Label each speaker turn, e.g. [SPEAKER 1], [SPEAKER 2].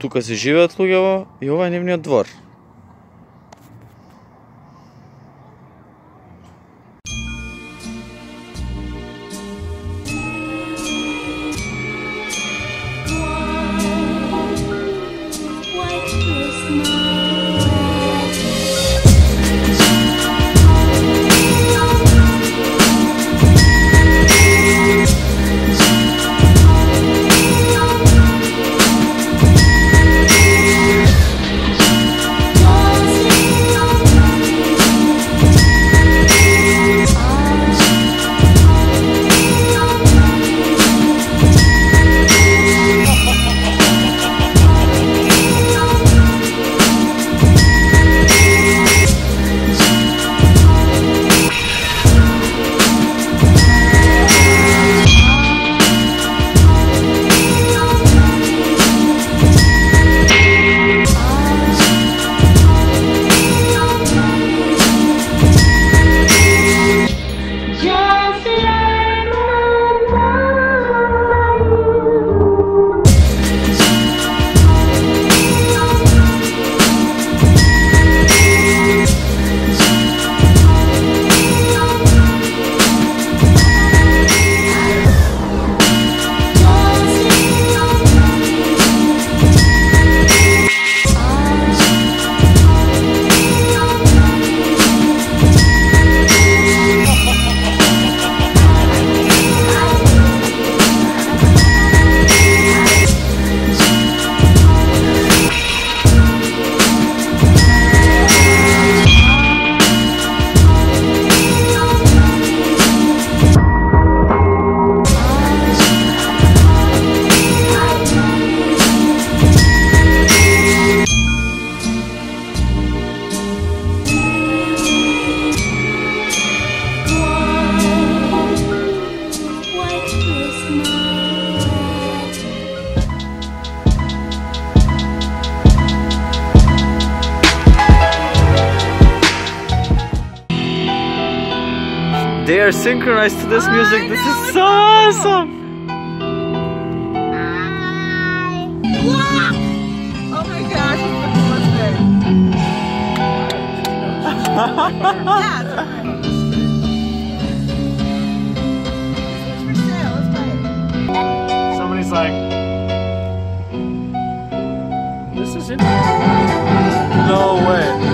[SPEAKER 1] тука си живеат луѓето и ова е нивниот двор. They are synchronized to this music. This is so awesome!
[SPEAKER 2] Oh my gosh, it's the coolest thing. Yeah, it's for sale, let's buy it.
[SPEAKER 3] Somebody's like, this is it?
[SPEAKER 1] No way.